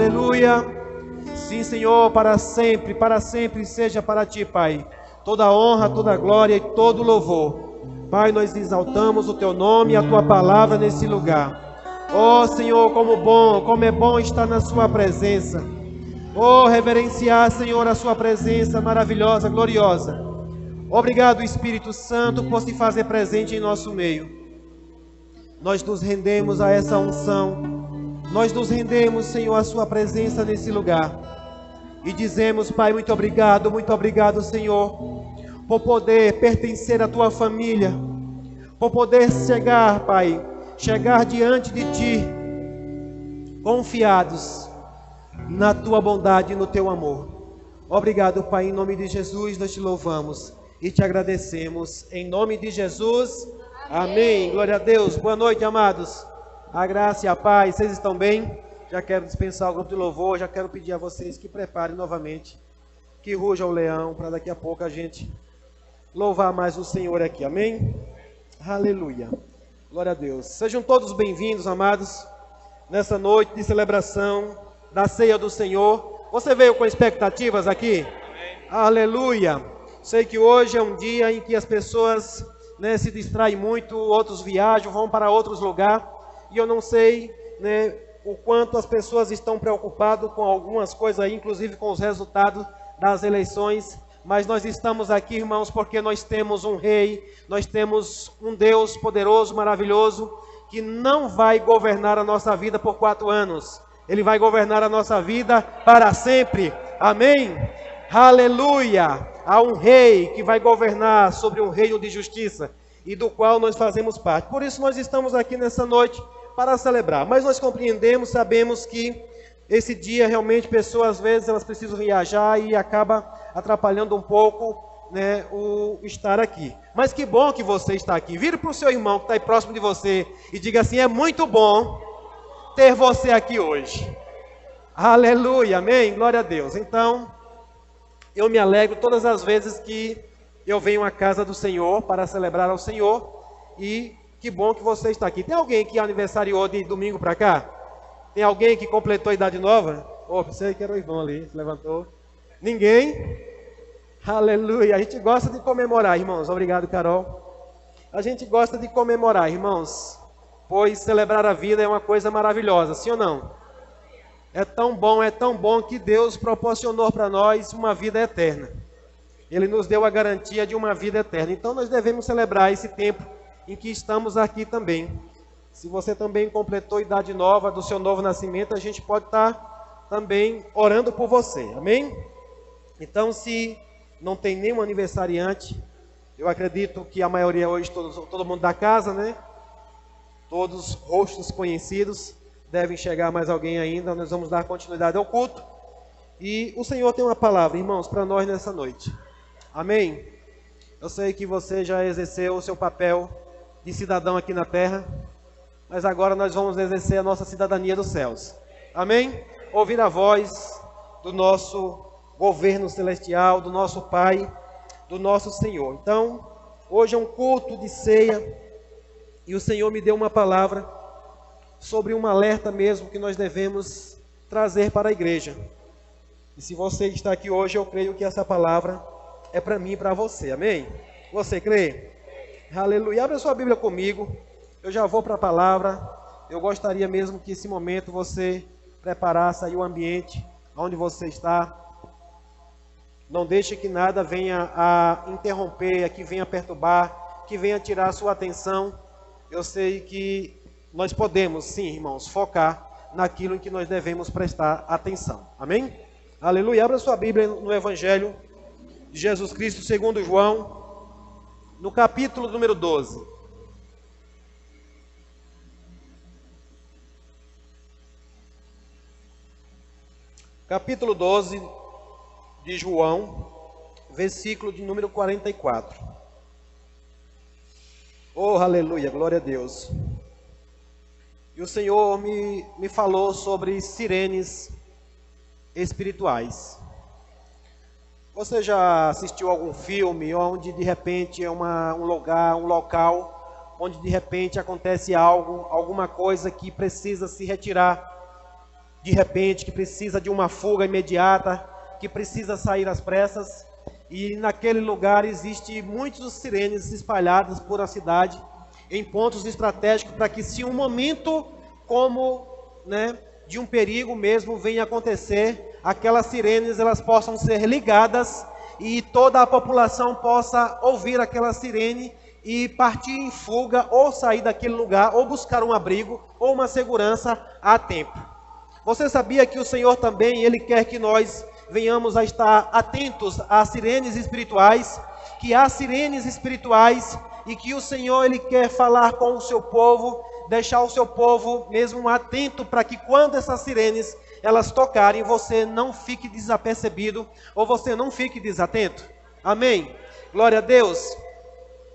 aleluia. Sim, Senhor, para sempre seja para Ti, Pai, toda a honra, toda a glória e todo o louvor. Pai, nós exaltamos o Teu nome e a Tua palavra nesse lugar. Oh, Senhor, como é bom estar na Sua presença. Oh, reverenciar, Senhor, a Sua presença maravilhosa, gloriosa. Obrigado, Espírito Santo, por se fazer presente em nosso meio. Nós nos rendemos a essa unção. Nós nos rendemos, Senhor, à Sua presença nesse lugar. E dizemos, Pai, muito obrigado, Senhor, por poder pertencer à Tua família, por poder chegar, Pai, chegar diante de Ti, confiados na Tua bondade e no Teu amor. Obrigado, Pai, em nome de Jesus nós Te louvamos e Te agradecemos, em nome de Jesus, amém. Glória a Deus. Boa noite, amados, a graça e a paz. Vocês estão bem? Já quero dispensar o grupo de louvor, já quero pedir a vocês que preparem novamente, que ruja o leão, para daqui a pouco a gente louvar mais o Senhor aqui, amém? Aleluia, glória a Deus. Sejam todos bem-vindos, amados, nessa noite de celebração da ceia do Senhor. Você veio com expectativas aqui? Amém. Aleluia. Sei que hoje é um dia em que as pessoas, se distraem muito, outros viajam, vão para outros lugares, e eu não sei, o quanto as pessoas estão preocupadas com algumas coisas aí, inclusive com os resultados das eleições, mas nós estamos aqui, irmãos, porque nós temos um rei, nós temos um Deus poderoso, maravilhoso, que não vai governar a nossa vida por 4 anos, Ele vai governar a nossa vida para sempre, amém? Aleluia! Há um rei que vai governar sobre um reino de justiça, e do qual nós fazemos parte. Por isso nós estamos aqui nessa noite para celebrar, mas nós compreendemos, sabemos que esse dia realmente pessoas às vezes elas precisam viajar e acaba atrapalhando um pouco, o estar aqui. Mas que bom que você está aqui. Vire para o seu irmão que está aí próximo de você e diga assim: é muito bom ter você aqui hoje. Aleluia, amém, glória a Deus. Então, eu me alegro todas as vezes que eu venho à casa do Senhor para celebrar ao Senhor, e que bom que você está aqui. Tem alguém que aniversariou de domingo para cá? Tem alguém que completou a idade nova? Pensei que era o irmão ali, se levantou. Ninguém? Aleluia. A gente gosta de comemorar, irmãos. Obrigado, Carol. A gente gosta de comemorar, irmãos, pois celebrar a vida é uma coisa maravilhosa, sim ou não? É tão bom que Deus proporcionou para nós uma vida eterna. Ele nos deu a garantia de uma vida eterna. Então nós devemos celebrar esse tempo em que estamos aqui também. Se você também completou a idade nova do seu novo nascimento, a gente pode estar também orando por você, amém? Então, se não tem nenhum aniversariante, eu acredito que a maioria hoje, todo mundo da casa, todos rostos conhecidos, devem chegar mais alguém ainda. Nós vamos dar continuidade ao culto, e o Senhor tem uma palavra, irmãos, para nós nessa noite, amém? Eu sei que você já exerceu o seu papel de cidadão aqui na terra, mas agora nós vamos exercer a nossa cidadania dos céus, amém? Ouvir a voz do nosso governo celestial, do nosso Pai, do nosso Senhor. Então, hoje é um culto de ceia, e o Senhor me deu uma palavra sobre um alerta mesmo que nós devemos trazer para a igreja. E se você está aqui hoje, eu creio que essa palavra é para mim e para você, amém? Você crê? Aleluia. Abra sua Bíblia comigo, eu já vou para a palavra. Eu gostaria mesmo que esse momento você preparasse aí o ambiente onde você está. Não deixe que nada venha a interromper, que venha perturbar, que venha tirar a sua atenção. Eu sei que nós podemos, sim, irmãos, focar naquilo em que nós devemos prestar atenção, amém? Aleluia. Abra sua Bíblia no Evangelho de Jesus Cristo segundo João, no capítulo número 12. Capítulo 12 de João, versículo de número 44. Oh, aleluia, glória a Deus. E o Senhor me falou sobre sirenes espirituais. Você já assistiu algum filme onde de repente é um local, onde de repente acontece algo, alguma coisa que precisa se retirar de repente, que precisa de uma fuga imediata, que precisa sair às pressas. E naquele lugar existe muitos sirenes espalhadas por a cidade, em pontos estratégicos, para que se um momento como, de um perigo mesmo venha acontecer, aquelas sirenes elas possam ser ligadas e toda a população possa ouvir aquela sirene e partir em fuga, ou sair daquele lugar, ou buscar um abrigo, ou uma segurança a tempo. Você sabia que o Senhor também, Ele quer que nós venhamos a estar atentos às sirenes espirituais, que há sirenes espirituais, e que o Senhor, Ele quer falar com o seu povo, deixar o seu povo mesmo atento, para que quando essas sirenes, elas tocarem, você não fique desapercebido, ou você não fique desatento. Amém? Glória a Deus.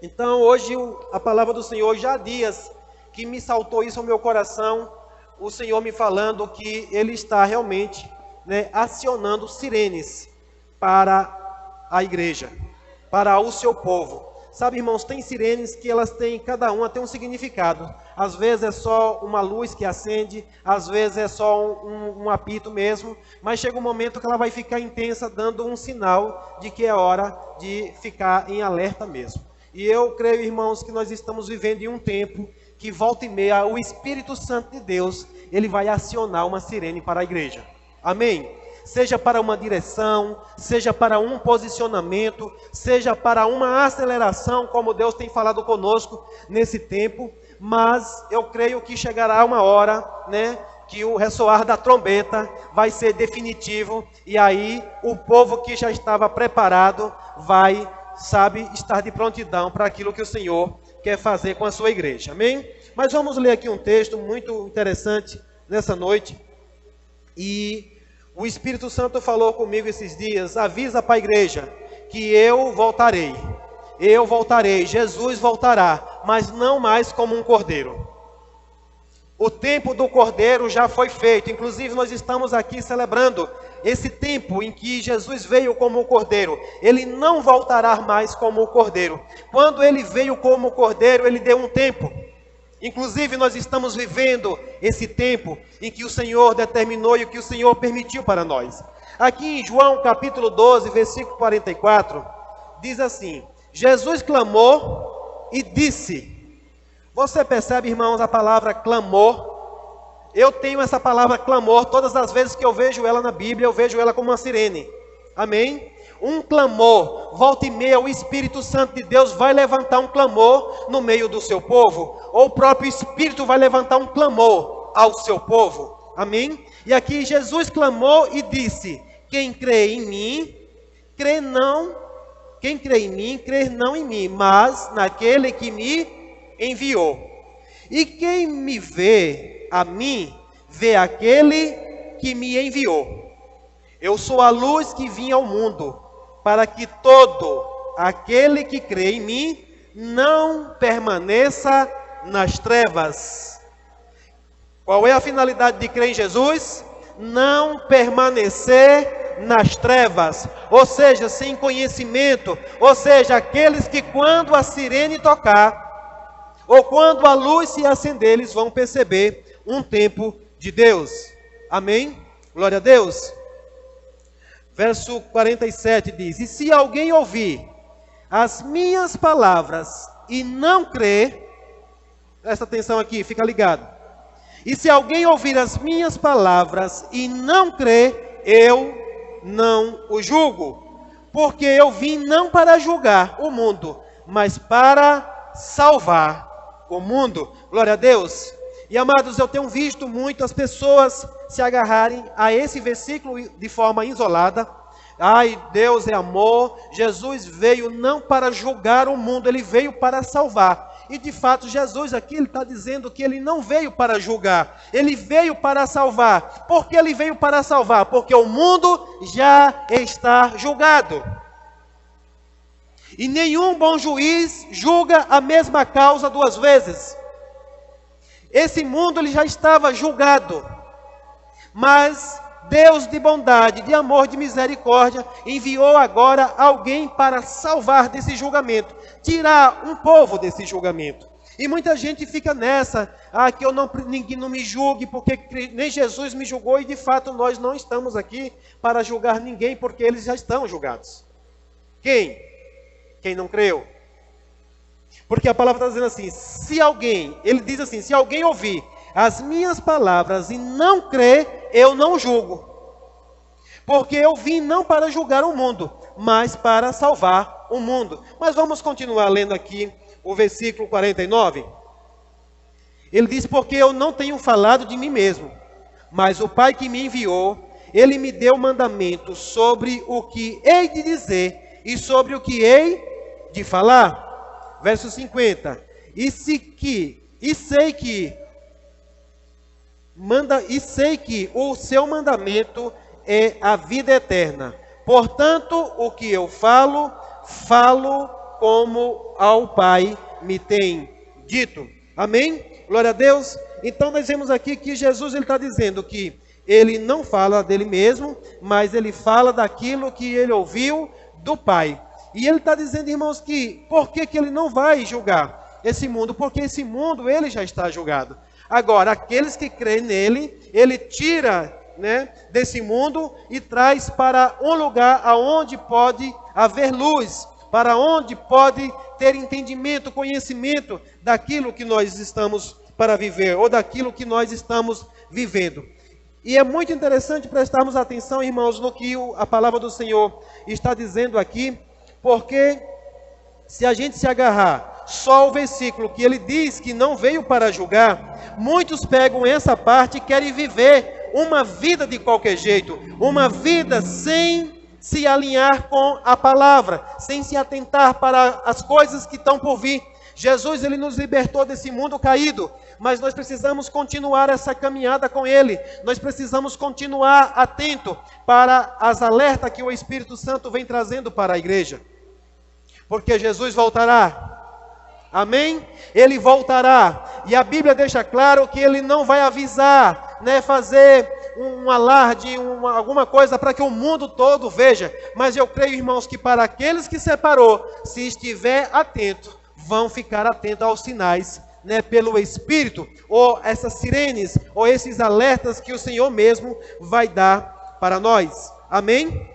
Então hoje a palavra do Senhor, já há dias que me saltou isso ao meu coração, o Senhor me falando que Ele está realmente acionando sirenes para a igreja, para o seu povo. Sabe, irmãos, tem sirenes que elas têm, cada uma tem um significado. Às vezes é só uma luz que acende, às vezes é só um apito mesmo, mas chega um momento que ela vai ficar intensa, dando um sinal de que é hora de ficar em alerta mesmo. E eu creio, irmãos, que nós estamos vivendo em um tempo que volta e meia o Espírito Santo de Deus, Ele vai acionar uma sirene para a igreja. Amém? Seja para uma direção, seja para um posicionamento, seja para uma aceleração, como Deus tem falado conosco nesse tempo, mas eu creio que chegará uma hora, que o ressoar da trombeta vai ser definitivo, e aí o povo que já estava preparado vai, estar de prontidão para aquilo que o Senhor quer fazer com a sua igreja. Amém? Mas vamos ler aqui um texto muito interessante nessa noite, e o Espírito Santo falou comigo esses dias: avisa para a igreja que eu voltarei, Jesus voltará, mas não mais como um cordeiro. O tempo do cordeiro já foi feito, inclusive nós estamos aqui celebrando esse tempo em que Jesus veio como um cordeiro. Ele não voltará mais como um cordeiro. Quando Ele veio como cordeiro, Ele deu um tempo. Inclusive nós estamos vivendo esse tempo em que o Senhor determinou e o que o Senhor permitiu para nós. Aqui em João capítulo 12, versículo 44, diz assim: Jesus clamou e disse. Você percebe, irmãos, a palavra clamor? Eu tenho essa palavra clamor, todas as vezes que eu vejo ela na Bíblia, eu vejo ela como uma sirene. Amém? Um clamor, volta e meia, o Espírito Santo de Deus vai levantar um clamor no meio do seu povo, ou o próprio Espírito vai levantar um clamor ao seu povo. Amém? E aqui Jesus clamou e disse: quem crê em mim, crê não em mim, mas naquele que me enviou. E quem me vê a mim, vê aquele que me enviou. Eu sou a luz que vim ao mundo, para que todo aquele que crê em mim não permaneça nas trevas. Qual é a finalidade de crer em Jesus? Não permanecer nas trevas, ou seja, sem conhecimento, ou seja, aqueles que quando a sirene tocar, ou quando a luz se acender, eles vão perceber um tempo de Deus. Amém? Glória a Deus. Verso 47 diz: e se alguém ouvir as minhas palavras e não crer, presta atenção aqui, fica ligado. E se alguém ouvir as minhas palavras e não crer, eu não o julgo, porque eu vim não para julgar o mundo, mas para salvar o mundo. Glória a Deus. E amados, eu tenho visto muito as pessoas se agarrarem a esse versículo de forma isolada. Ai, Deus é amor, Jesus veio não para julgar o mundo, Ele veio para salvar. E de fato Jesus aqui ele está dizendo que Ele não veio para julgar, Ele veio para salvar. Por que Ele veio para salvar? Porque o mundo já está julgado. E nenhum bom juiz julga a mesma causa duas vezes. Esse mundo ele já estava julgado, mas Deus de bondade, de amor, de misericórdia, enviou agora alguém para salvar desse julgamento, tirar um povo desse julgamento. E muita gente fica nessa, que ninguém não me julgue, porque nem Jesus me julgou, e de fato nós não estamos aqui para julgar ninguém, porque eles já estão julgados. Quem? Quem não creu. Porque a palavra está dizendo assim, ele diz assim, se alguém ouvir as minhas palavras e não crer, eu não julgo. Porque eu vim não para julgar o mundo, mas para salvar o mundo. Mas vamos continuar lendo aqui o versículo 49. Ele diz, porque eu não tenho falado de mim mesmo, mas o Pai que me enviou, ele me deu mandamento sobre o que hei de dizer e sobre o que hei de falar. Verso 50. E sei que o seu mandamento é a vida eterna. Portanto, o que eu falo como ao Pai me tem dito. Amém? Glória a Deus. Então nós vemos aqui que Jesus está dizendo que ele não fala dele mesmo, mas ele fala daquilo que ele ouviu do Pai. E ele está dizendo, irmãos, que por que ele não vai julgar esse mundo? Porque esse mundo ele já está julgado. Agora, aqueles que creem nele, ele tira, desse mundo e traz para um lugar aonde pode haver luz, para onde pode ter entendimento, conhecimento daquilo que nós estamos para viver, ou daquilo que nós estamos vivendo. E é muito interessante prestarmos atenção, irmãos, no que a palavra do Senhor está dizendo aqui, porque se a gente se agarrar só ao versículo que ele diz que não veio para julgar, muitos pegam essa parte e querem viver uma vida de qualquer jeito, uma vida sem se alinhar com a palavra, sem se atentar para as coisas que estão por vir. Jesus, ele nos libertou desse mundo caído, mas nós precisamos continuar essa caminhada com ele. Nós precisamos continuar atento para as alertas que o Espírito Santo vem trazendo para a igreja. Porque Jesus voltará. Amém? Ele voltará. E a Bíblia deixa claro que ele não vai avisar, fazer um alarde, alguma coisa para que o mundo todo veja. Mas eu creio, irmãos, que para aqueles que separou, se estiver atento, vão ficar atentos aos sinais, pelo Espírito, ou essas sirenes, ou esses alertas que o Senhor mesmo vai dar para nós. Amém?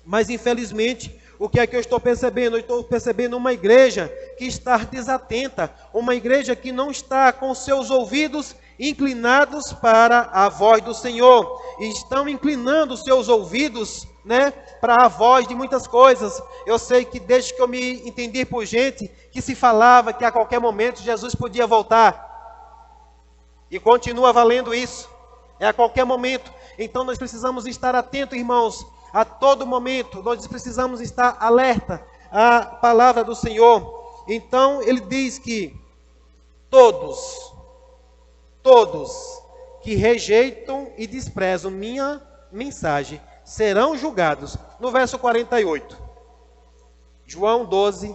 Mas infelizmente, o que é que eu estou percebendo? Eu estou percebendo uma igreja que está desatenta, uma igreja que não está com seus ouvidos inclinados para a voz do Senhor, e estão inclinando seus ouvidos, para a voz de muitas coisas. Eu sei que desde que eu me entendi por gente, que se falava que a qualquer momento Jesus podia voltar, e continua valendo isso, é a qualquer momento. Então nós precisamos estar atentos, irmãos, a todo momento. Nós precisamos estar alerta à palavra do Senhor. Então ele diz que todos que rejeitam e desprezam minha mensagem serão julgados. No verso 48, João 12,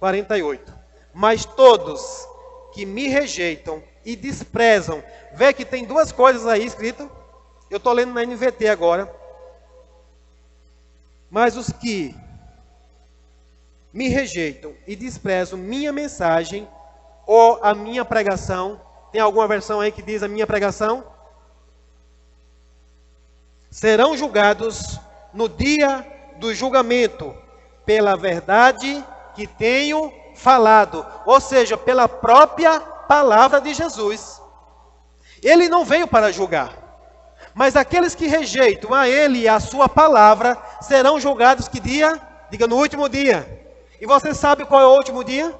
48. Mas todos que me rejeitam e desprezam, vê que tem duas coisas aí escritas. Eu estou lendo na NVT agora. Mas os que me rejeitam e desprezam minha mensagem ou a minha pregação, tem alguma versão aí que diz a minha pregação? Serão julgados no dia do julgamento, pela verdade que tenho falado, ou seja, pela própria palavra de Jesus. Ele não veio para julgar, mas aqueles que rejeitam a ele e a sua palavra serão julgados que dia? Diga, no último dia. E você sabe qual é o último dia?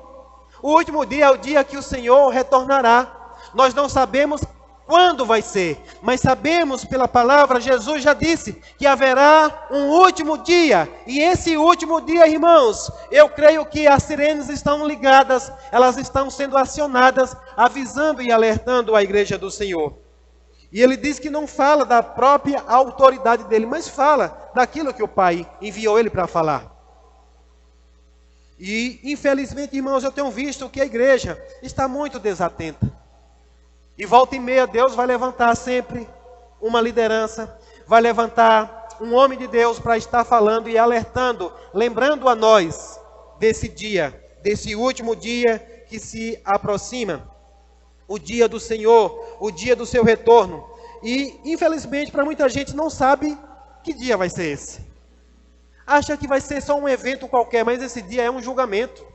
O último dia é o dia que o Senhor retornará. Nós não sabemos quando vai ser, mas sabemos pela palavra, Jesus já disse que haverá um último dia. E esse último dia, irmãos, eu creio que as sirenes estão ligadas, elas estão sendo acionadas, avisando e alertando a igreja do Senhor. E ele diz que não fala da própria autoridade dele, mas fala daquilo que o Pai enviou ele para falar. E infelizmente, irmãos, eu tenho visto que a igreja está muito desatenta. E volta e meia Deus vai levantar sempre uma liderança, vai levantar um homem de Deus para estar falando e alertando, lembrando a nós desse dia, desse último dia que se aproxima, o dia do Senhor, o dia do seu retorno. E, infelizmente, para muita gente não sabe que dia vai ser esse. Acha que vai ser só um evento qualquer, mas esse dia é um julgamento.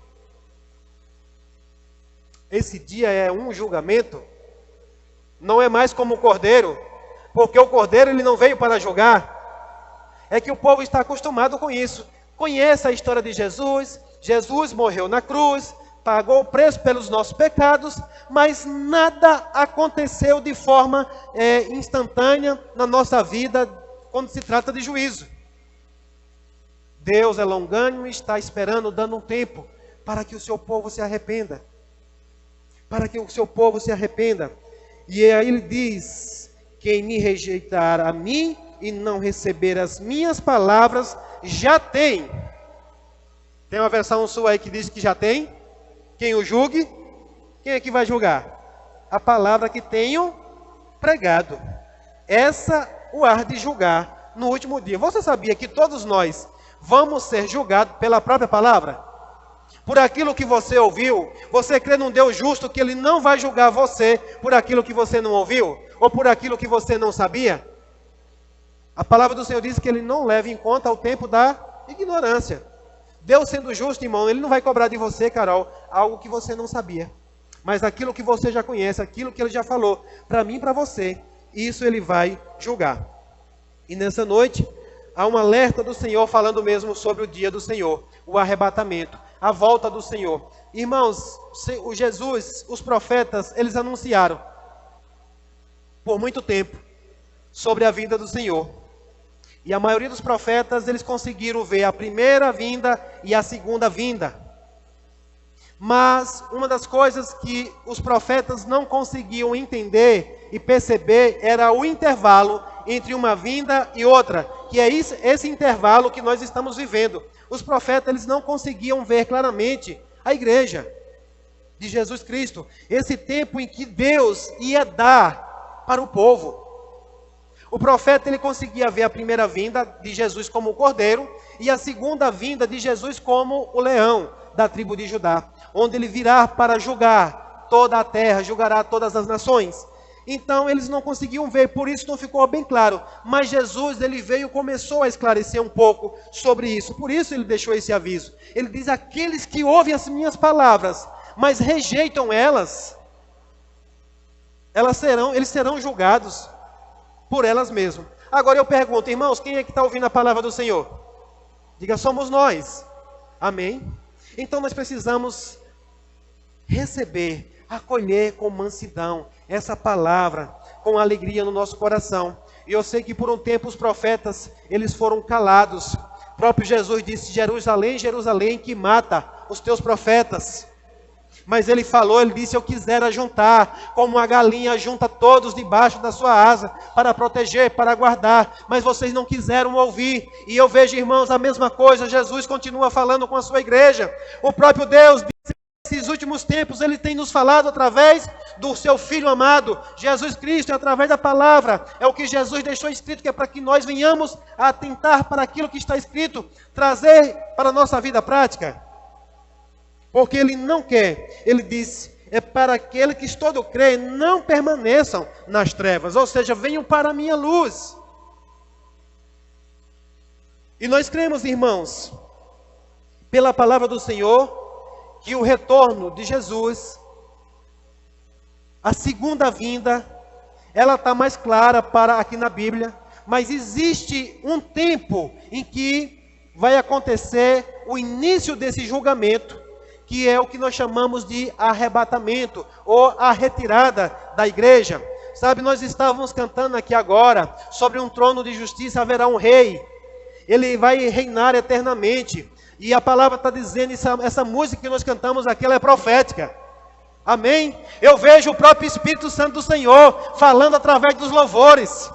Esse dia é um julgamento. Não é mais como o Cordeiro, porque o Cordeiro ele não veio para julgar. É que o povo está acostumado com isso. Conhece a história de Jesus. Jesus morreu na cruz, pagou o preço pelos nossos pecados, mas nada aconteceu de forma instantânea na nossa vida quando se trata de juízo. Deus é longânimo e está esperando, dando um tempo para que o seu povo se arrependa. Para que o seu povo se arrependa. E aí ele diz: quem me rejeitar a mim e não receber as minhas palavras, já tem. Tem uma versão sua aí que diz que já tem. Quem o julgue? Quem é que vai julgar? A palavra que tenho pregado. Essa o há de julgar no último dia. Você sabia que todos nós vamos ser julgados pela própria palavra? Por aquilo que você ouviu? Você crê num Deus justo que Ele não vai julgar você por aquilo que você não ouviu? Ou por aquilo que você não sabia? A palavra do Senhor diz que Ele não leva em conta o tempo da ignorância. Deus sendo justo, irmão, Ele não vai cobrar de você, Carol, algo que você não sabia. Mas aquilo que você já conhece, aquilo que Ele já falou, para mim e para você, isso Ele vai julgar. E nessa noite, há um alerta do Senhor falando mesmo sobre o dia do Senhor, o arrebatamento, a volta do Senhor. Irmãos, o Jesus, os profetas, eles anunciaram por muito tempo sobre a vinda do Senhor. E a maioria dos profetas, eles conseguiram ver a primeira vinda e a segunda vinda. Mas uma das coisas que os profetas não conseguiam entender e perceber era o intervalo entre uma vinda e outra, que é esse intervalo que nós estamos vivendo. Os profetas eles não conseguiam ver claramente a igreja de Jesus Cristo, esse tempo em que Deus ia dar para o povo. O profeta ele conseguia ver a primeira vinda de Jesus como o cordeiro e a segunda vinda de Jesus como o leão da tribo de Judá, onde ele virá para julgar toda a terra, julgará todas as nações. Então eles não conseguiam ver, por isso não ficou bem claro. Mas Jesus ele veio e começou a esclarecer um pouco sobre isso. Por isso ele deixou esse aviso. Ele diz: aqueles que ouvem as minhas palavras, mas rejeitam eles serão julgados por elas mesmas. Agora eu pergunto, irmãos, quem é que está ouvindo a palavra do Senhor? Diga, somos nós. Amém? Então nós precisamos receber, acolher com mansidão essa palavra, com alegria no nosso coração. E eu sei que por um tempo os profetas, eles foram calados. O próprio Jesus disse: Jerusalém, Jerusalém, que mata os teus profetas. Mas ele falou, ele disse: eu quisera juntar, como uma galinha junta todos debaixo da sua asa, para proteger, para guardar. Mas vocês não quiseram ouvir. E eu vejo, irmãos, a mesma coisa. Jesus continua falando com a sua igreja. O próprio Deus, nesses últimos tempos, Ele tem nos falado através do seu Filho amado, Jesus Cristo, através da palavra. É o que Jesus deixou escrito, que é para que nós venhamos a atentar para aquilo que está escrito, trazer para a nossa vida prática. Porque Ele não quer, Ele disse, é para aquele que todo crê, não permaneçam nas trevas, ou seja, venham para a minha luz. E nós cremos, irmãos, pela palavra do Senhor, que o retorno de Jesus, a segunda vinda, ela está mais clara para aqui na Bíblia, mas existe um tempo em que vai acontecer o início desse julgamento, que é o que nós chamamos de arrebatamento, ou a retirada da igreja. Sabe, nós estávamos cantando aqui agora, sobre um trono de justiça haverá um rei, ele vai reinar eternamente, e a palavra está dizendo, essa música que nós cantamos aqui, ela é profética, amém? Eu vejo o próprio Espírito Santo do Senhor, falando através dos louvores.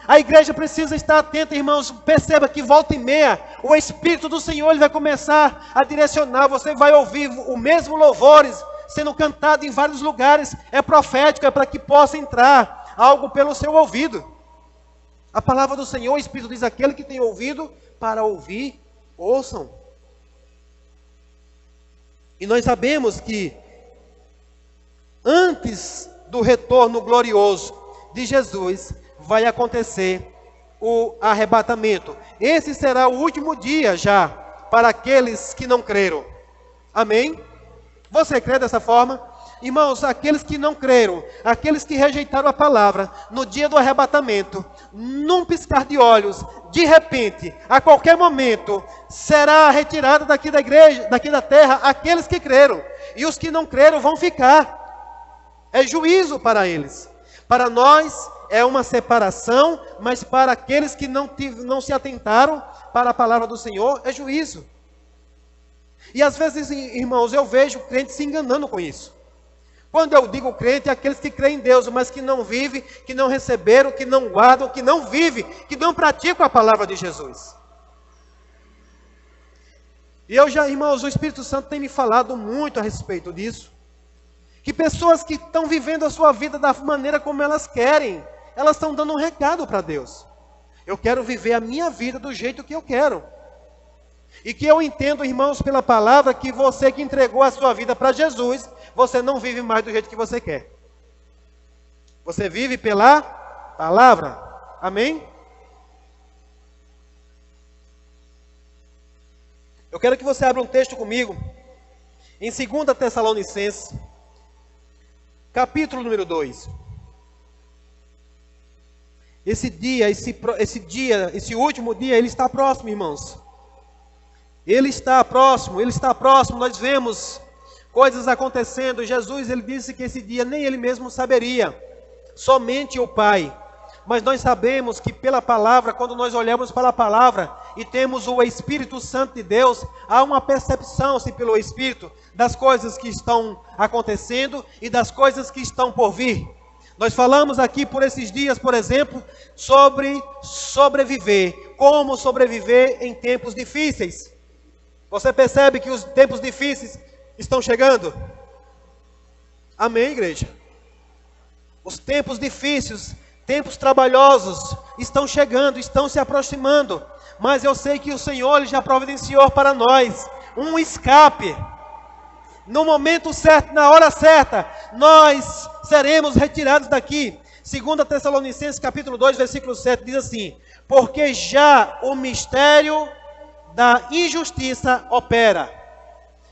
A igreja precisa estar atenta, irmãos. Perceba que volta e meia, o Espírito do Senhor ele vai começar a direcionar. Você vai ouvir o mesmo louvores sendo cantado em vários lugares. É profético, é para que possa entrar algo pelo seu ouvido. A palavra do Senhor, o Espírito diz: aquele que tem ouvido para ouvir, ouçam. E nós sabemos que antes do retorno glorioso de Jesus, vai acontecer o arrebatamento. Esse será o último dia já para aqueles que não creram. Amém? Você crê dessa forma? Irmãos, aqueles que não creram, aqueles que rejeitaram a palavra, no dia do arrebatamento, num piscar de olhos, de repente, a qualquer momento, será retirado daqui da igreja, daqui da terra, aqueles que creram. E os que não creram vão ficar. É juízo para eles. Para nós é uma separação, mas para aqueles que não se atentaram para a palavra do Senhor, é juízo. E às vezes, irmãos, eu vejo crentes se enganando com isso. Quando eu digo crente, é aqueles que creem em Deus, mas que não vivem, que não receberam, que não guardam, que não vivem, que não praticam a palavra de Jesus. E irmãos, o Espírito Santo tem me falado muito a respeito disso. Que pessoas que estão vivendo a sua vida da maneira como elas querem, elas estão dando um recado para Deus. Eu quero viver a minha vida do jeito que eu quero. E que eu entendo, irmãos, pela palavra, que você que entregou a sua vida para Jesus, você não vive mais do jeito que você quer. Você vive pela palavra. Amém? Eu quero que você abra um texto comigo, em 2 Tessalonicenses, capítulo número 2. Esse último dia, ele está próximo, irmãos. Ele está próximo, nós vemos coisas acontecendo. Jesus, ele disse que esse dia nem ele mesmo saberia, somente o Pai. Mas nós sabemos que pela palavra, quando nós olhamos para a palavra e temos o Espírito Santo de Deus, há uma percepção, se pelo Espírito, das coisas que estão acontecendo e das coisas que estão por vir. Nós falamos aqui por esses dias, por exemplo, sobre sobreviver, como sobreviver em tempos difíceis. Você percebe que os tempos difíceis estão chegando? Amém, igreja? Os tempos difíceis, tempos trabalhosos estão chegando, estão se aproximando. Mas eu sei que o Senhor ele já providenciou para nós um escape. No momento certo, na hora certa, nós seremos retirados daqui. 2 Tessalonicenses capítulo 2, versículo 7 diz assim: porque já o mistério da injustiça opera.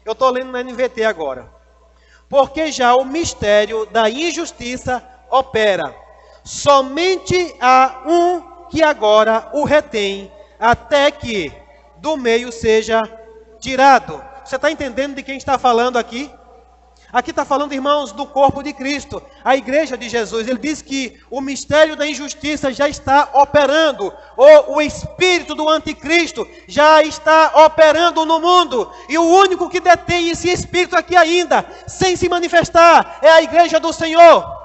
Eu estou lendo na NVT agora. Porque já o mistério da injustiça opera. Somente há um que agora o retém, até que do meio seja tirado. Você está entendendo de quem está falando aqui? Aqui está falando, irmãos, do corpo de Cristo, a igreja de Jesus. Ele diz que o mistério da injustiça já está operando, ou o espírito do anticristo já está operando no mundo. E o único que detém esse espírito aqui ainda, sem se manifestar, é a igreja do Senhor.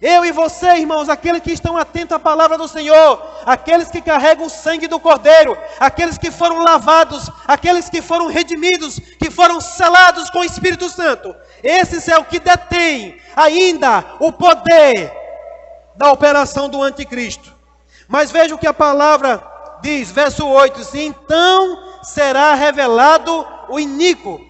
Eu e você, irmãos, aqueles que estão atentos à palavra do Senhor, aqueles que carregam o sangue do Cordeiro, aqueles que foram lavados, aqueles que foram redimidos, que foram selados com o Espírito Santo, esses é o que detém ainda o poder da operação do anticristo. Mas veja o que a palavra diz, verso 8, então será revelado o iníquo,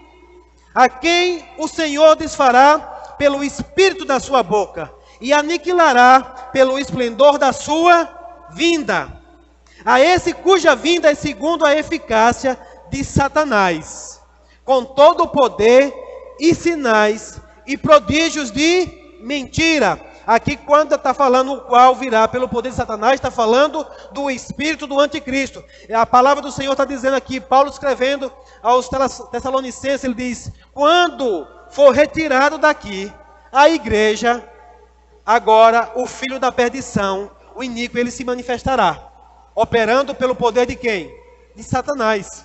a quem o Senhor desfará pelo Espírito da sua boca, e aniquilará pelo esplendor da sua vinda. A esse cuja vinda é segundo a eficácia de Satanás, com todo o poder e sinais e prodígios de mentira. Aqui quando está falando o qual virá pelo poder de Satanás, está falando do espírito do anticristo. A palavra do Senhor está dizendo aqui, Paulo escrevendo aos Tessalonicenses, ele diz, quando for retirado daqui a igreja, agora o filho da perdição, o iníquo, ele se manifestará, operando pelo poder de quem? De Satanás.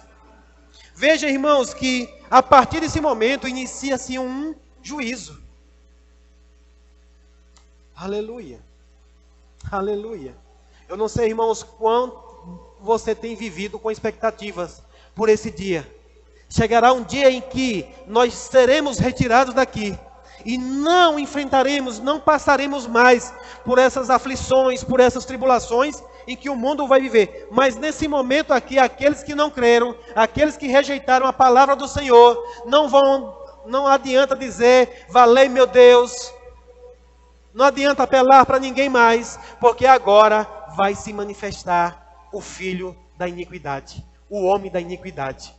Veja, irmãos, que a partir desse momento inicia-se um juízo. Aleluia. Aleluia. Eu não sei, irmãos, quanto você tem vivido com expectativas por esse dia. Chegará um dia em que nós seremos retirados daqui. E não enfrentaremos, não passaremos mais por essas aflições, por essas tribulações em que o mundo vai viver. Mas nesse momento aqui, aqueles que não creram, aqueles que rejeitaram a palavra do Senhor, não vão não adianta dizer, valei meu Deus. Não adianta apelar para ninguém mais, porque agora vai se manifestar o filho da iniquidade, o homem da iniquidade.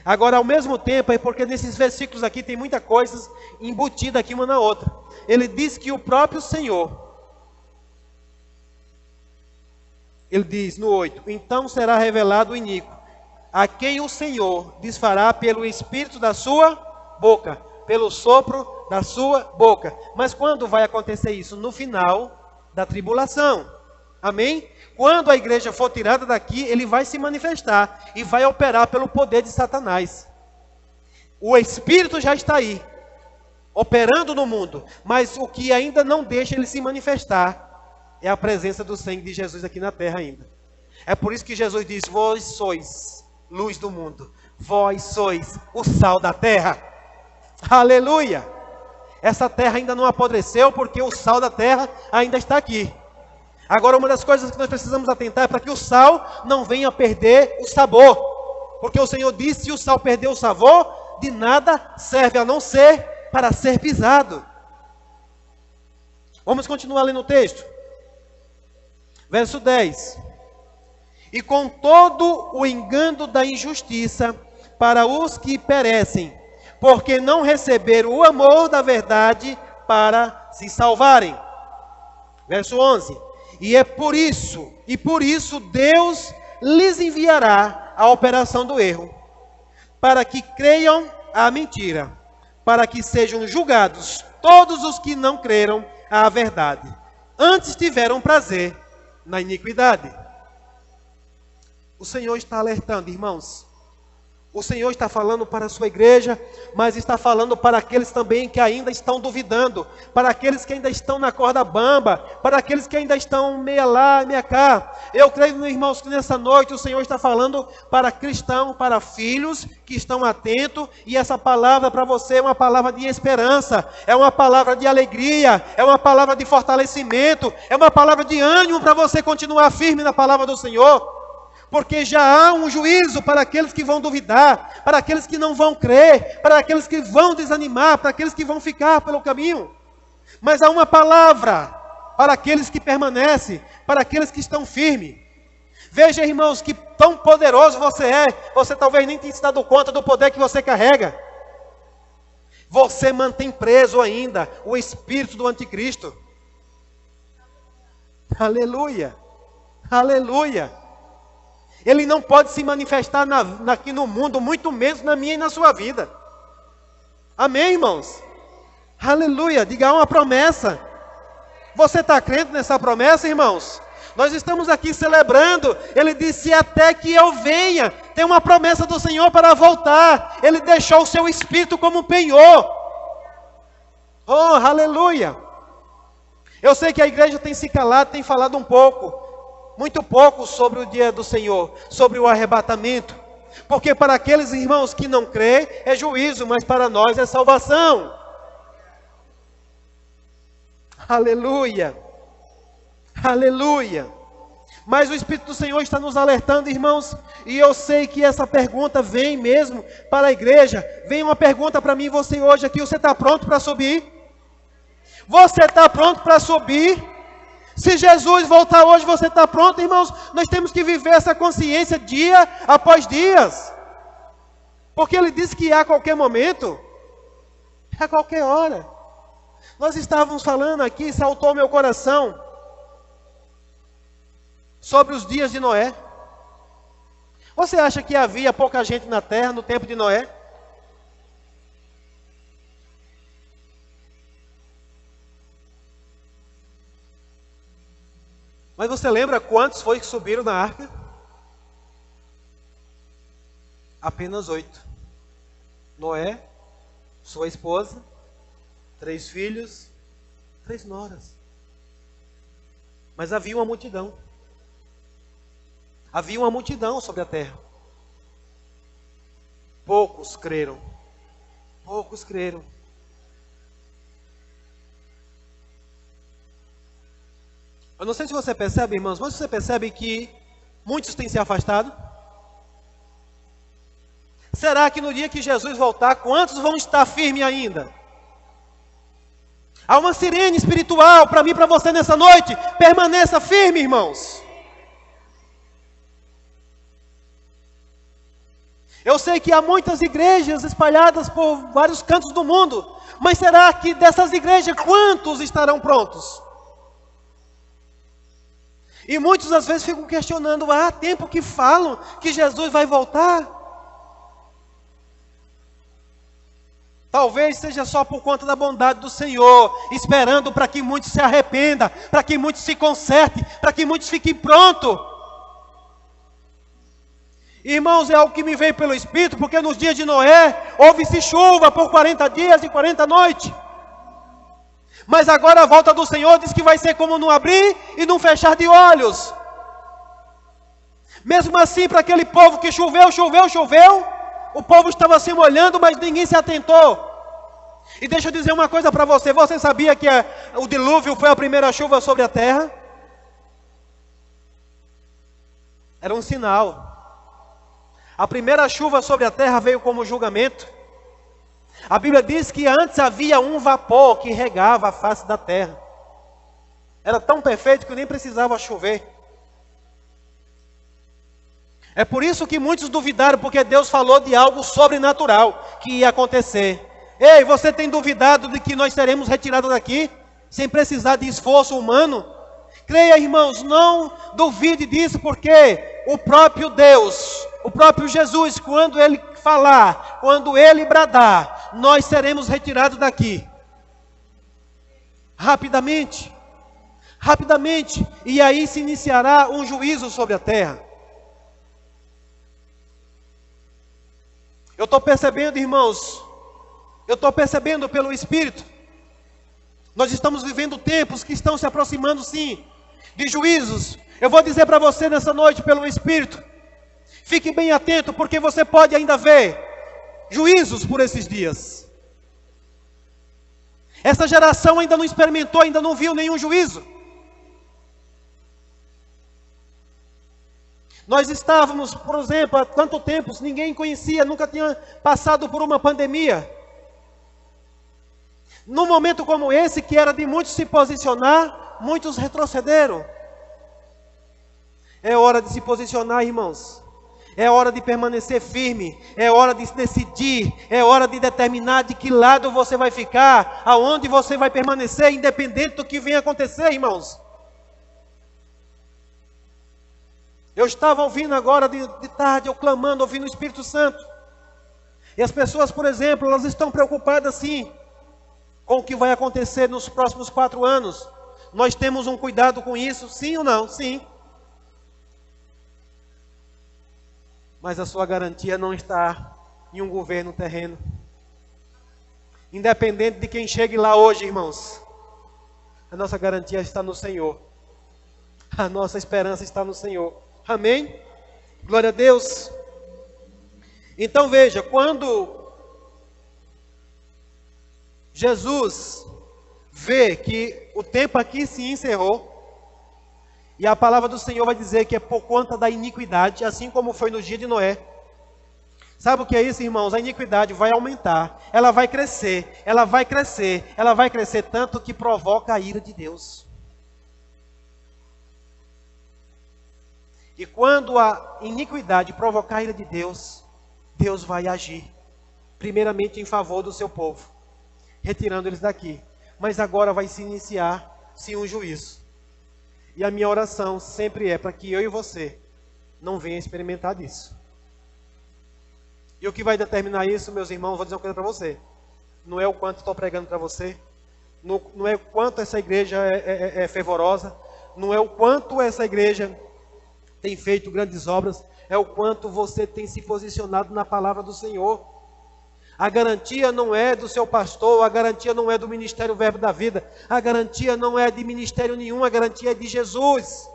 Agora, ao mesmo tempo, é porque nesses versículos aqui tem muita coisa embutida aqui uma na outra. Ele diz que o próprio Senhor, ele diz no 8, então será revelado o iníquo, a quem o Senhor desfará pelo espírito da sua boca, pelo sopro da sua boca. Mas quando vai acontecer isso? No final da tribulação. Amém? Quando a igreja for tirada daqui, ele vai se manifestar e vai operar pelo poder de Satanás. O Espírito já está aí, operando no mundo, mas o que ainda não deixa ele se manifestar é a presença do sangue de Jesus aqui na terra ainda. É por isso que Jesus diz, vós sois luz do mundo, vós sois o sal da terra. Aleluia! Essa terra ainda não apodreceu porque o sal da terra ainda está aqui. Agora, uma das coisas que nós precisamos atentar é para que o sal não venha perder o sabor. Porque o Senhor disse, se o sal perder o sabor, de nada serve a não ser para ser pisado. Vamos continuar lendo o texto. Verso 10. E com todo o engano da injustiça para os que perecem, porque não receberam o amor da verdade para se salvarem. Verso 11. E por isso Deus lhes enviará a operação do erro, para que creiam a mentira, para que sejam julgados todos os que não creram à verdade, antes tiveram prazer na iniquidade. O Senhor está alertando, irmãos. O Senhor está falando para a sua igreja, mas está falando para aqueles também que ainda estão duvidando, para aqueles que ainda estão na corda bamba, para aqueles que ainda estão meia lá, meia cá. Eu creio, irmãos, que nessa noite o Senhor está falando para cristãos, para filhos que estão atentos, e essa palavra para você é uma palavra de esperança, é uma palavra de alegria, é uma palavra de fortalecimento, é uma palavra de ânimo para você continuar firme na palavra do Senhor. Porque já há um juízo para aqueles que vão duvidar, para aqueles que não vão crer, para aqueles que vão desanimar, para aqueles que vão ficar pelo caminho. Mas há uma palavra para aqueles que permanecem, para aqueles que estão firmes. Veja, irmãos, que tão poderoso você é. Você talvez nem tenha se dado conta do poder que você carrega. Você mantém preso ainda o espírito do anticristo. Aleluia, aleluia. Ele não pode se manifestar aqui no mundo, muito menos na minha e na sua vida. Amém, irmãos? Aleluia, diga, há uma promessa. Você está crendo nessa promessa, irmãos? Nós estamos aqui celebrando. Ele disse, até que eu venha. Tem uma promessa do Senhor para voltar. Ele deixou o seu espírito como um penhor. Oh, aleluia. Eu sei que a igreja tem se calado, tem falado um pouco. Muito pouco sobre o dia do Senhor, sobre o arrebatamento. Porque para aqueles irmãos que não creem, é juízo, mas para nós é salvação. Aleluia, aleluia. Mas o Espírito do Senhor está nos alertando, irmãos, e eu sei que essa pergunta vem mesmo para a igreja. Vem uma pergunta para mim e você hoje aqui, você está pronto para subir? Você está pronto para subir? Se Jesus voltar hoje, você está pronto, irmãos? Nós temos que viver essa consciência dia após dia. Porque Ele disse que a qualquer momento, a qualquer hora. Nós estávamos falando aqui, saltou meu coração, sobre os dias de Noé. Você acha que havia pouca gente na terra no tempo de Noé? Mas você lembra quantos foi que subiram na arca? Apenas 8. Noé, sua esposa, 3 filhos, 3 noras. Mas havia uma multidão. Havia uma multidão sobre a terra. Poucos creram. Poucos creram. Eu não sei se você percebe, irmãos, mas você percebe que muitos têm se afastado? Será que no dia que Jesus voltar, quantos vão estar firmes ainda? Há uma sirene espiritual para mim e para você nessa noite. Permaneça firme, irmãos. Eu sei que há muitas igrejas espalhadas por vários cantos do mundo. Mas será que dessas igrejas, quantos estarão prontos? E muitos às vezes ficam questionando, há tempo que falam que Jesus vai voltar? Talvez seja só por conta da bondade do Senhor, esperando para que muitos se arrependam, para que muitos se consertem, para que muitos fiquem prontos. Irmãos, é algo que me veio pelo Espírito, porque nos dias de Noé, houve-se chuva por 40 dias e 40 noites. Mas agora a volta do Senhor diz que vai ser como num abrir e num fechar de olhos. Mesmo assim, para aquele povo que choveu, o povo estava se molhando, mas ninguém se atentou. E deixa eu dizer uma coisa para você. Você sabia que o dilúvio foi a primeira chuva sobre a terra? Era um sinal. A primeira chuva sobre a terra veio como julgamento. A Bíblia diz que antes havia um vapor que regava a face da terra. Era tão perfeito que nem precisava chover. É por isso que muitos duvidaram, porque Deus falou de algo sobrenatural que ia acontecer. Ei, você tem duvidado de que nós seremos retirados daqui, sem precisar de esforço humano? Creia, irmãos, não duvide disso, porque o próprio Deus, o próprio Jesus, quando Ele falar, quando Ele bradar, nós seremos retirados daqui. Rapidamente. E aí se iniciará um juízo sobre a terra. Eu estou percebendo, irmãos, pelo Espírito, nós estamos vivendo tempos que estão se aproximando, sim, de juízos. Eu vou dizer para você nessa noite, pelo Espírito, fique bem atento, porque você pode ainda ver juízos por esses dias. Essa geração ainda não experimentou, ainda não viu nenhum juízo. Nós estávamos, por exemplo, há tanto tempo, ninguém conhecia, nunca tinha passado por uma pandemia. Num momento como esse, que era de muitos se posicionar, muitos retrocederam. É hora de se posicionar, irmãos. É hora de permanecer firme. É hora de decidir. É hora de determinar de que lado você vai ficar, aonde você vai permanecer, independente do que venha acontecer, irmãos. Eu estava ouvindo agora de tarde, eu clamando, ouvindo o Espírito Santo. E as pessoas, por exemplo, elas estão preocupadas sim, com o que vai acontecer nos próximos 4 anos. Nós temos um cuidado com isso, sim ou não? Sim. Mas a sua garantia não está em um governo terreno. Independente de quem chegue lá hoje, irmãos, a nossa garantia está no Senhor. A nossa esperança está no Senhor. Amém? Glória a Deus. Então veja, quando Jesus vê que o tempo aqui se encerrou, e a palavra do Senhor vai dizer que é por conta da iniquidade, assim como foi no dia de Noé. Sabe o que é isso, irmãos? A iniquidade vai aumentar, ela vai crescer, tanto que provoca a ira de Deus. E quando a iniquidade provocar a ira de Deus, Deus vai agir, primeiramente em favor do seu povo, retirando eles daqui. Mas agora vai se iniciar, sim, um juízo. E a minha oração sempre é para que eu e você não venha experimentar disso. E o que vai determinar isso, meus irmãos, vou dizer uma coisa para você. Não é o quanto estou pregando para você, não é o quanto essa igreja é fervorosa, não é o quanto essa igreja tem feito grandes obras, é o quanto você tem se posicionado na palavra do Senhor. A garantia não é do seu pastor, a garantia não é do Ministério Verbo da Vida, a garantia não é de ministério nenhum, a garantia é de Jesus.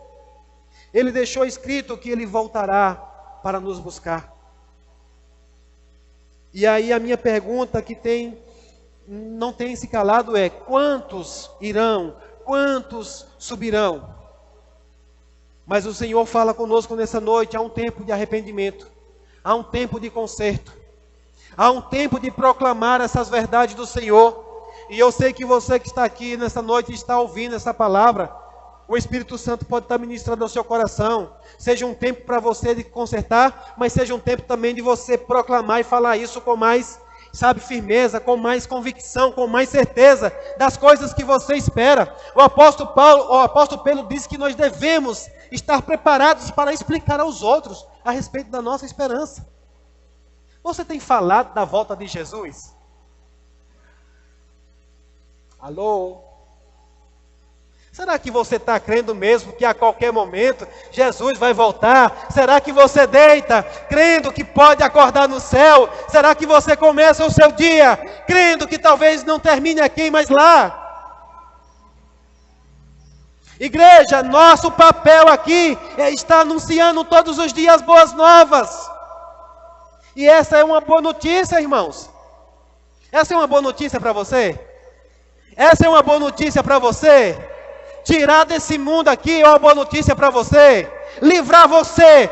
Ele deixou escrito que Ele voltará para nos buscar. E aí a minha pergunta que não tem se calado é: quantos irão? Quantos subirão? Mas o Senhor fala conosco nessa noite, há um tempo de arrependimento, há um tempo de conserto, Há um tempo de proclamar essas verdades do Senhor. E eu sei que você que está aqui nessa noite está ouvindo essa palavra. O Espírito Santo pode estar ministrando ao seu coração. Seja um tempo para você de consertar, mas seja um tempo também de você proclamar e falar isso com mais, firmeza, com mais convicção, com mais certeza das coisas que você espera. O apóstolo Pedro disse que nós devemos estar preparados para explicar aos outros a respeito da nossa esperança. Você tem falado da volta de Jesus? Alô? Será que você está crendo mesmo que a qualquer momento Jesus vai voltar? Será que você deita crendo que pode acordar no céu? Será que você começa o seu dia crendo que talvez não termine aqui, mas lá? Igreja, nosso papel aqui é estar anunciando todos os dias boas novas. E essa é uma boa notícia, irmãos. Essa é uma boa notícia para você? Essa é uma boa notícia para você? Tirar desse mundo aqui é uma boa notícia para você? Livrar você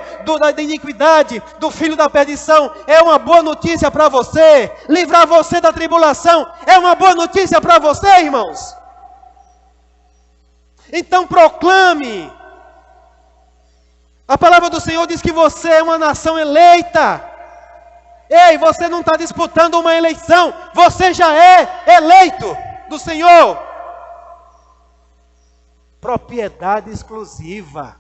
da iniquidade, do filho da perdição, é uma boa notícia para você? Livrar você da tribulação é uma boa notícia para você, irmãos? Então proclame. A palavra do Senhor diz que você é uma nação eleita. Ei, você não está disputando uma eleição, você já é eleito do Senhor. Propriedade exclusiva.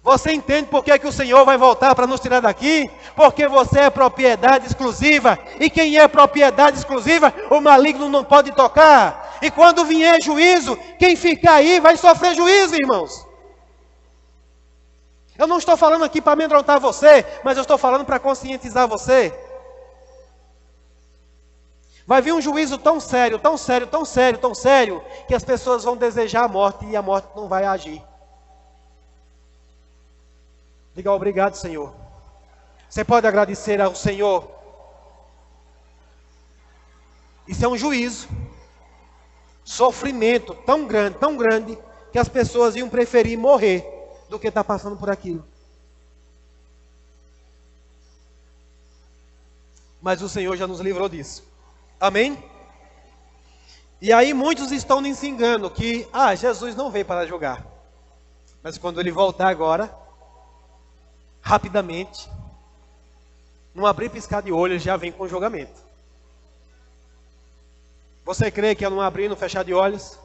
Você entende por que o Senhor vai voltar para nos tirar daqui? Porque você é propriedade exclusiva. E quem é propriedade exclusiva, o maligno não pode tocar. E quando vier juízo, quem ficar aí vai sofrer juízo, irmãos. Eu não estou falando aqui para amedrontar você, mas eu estou falando para conscientizar você. Vai vir um juízo tão sério, tão sério, tão sério, tão sério, que as pessoas vão desejar a morte e a morte não vai agir. Diga obrigado, Senhor. Você pode agradecer ao Senhor. Isso é um juízo. Sofrimento tão grande, que as pessoas iam preferir morrer do que estar passando por aquilo. Mas o Senhor já nos livrou disso. Amém? E aí muitos estão nesse engano que, Jesus não veio para julgar. Mas quando Ele voltar agora, rapidamente, não abrir e piscar de olho, Ele já vem com julgamento. Você crê que é não abrir e não fechar de olhos?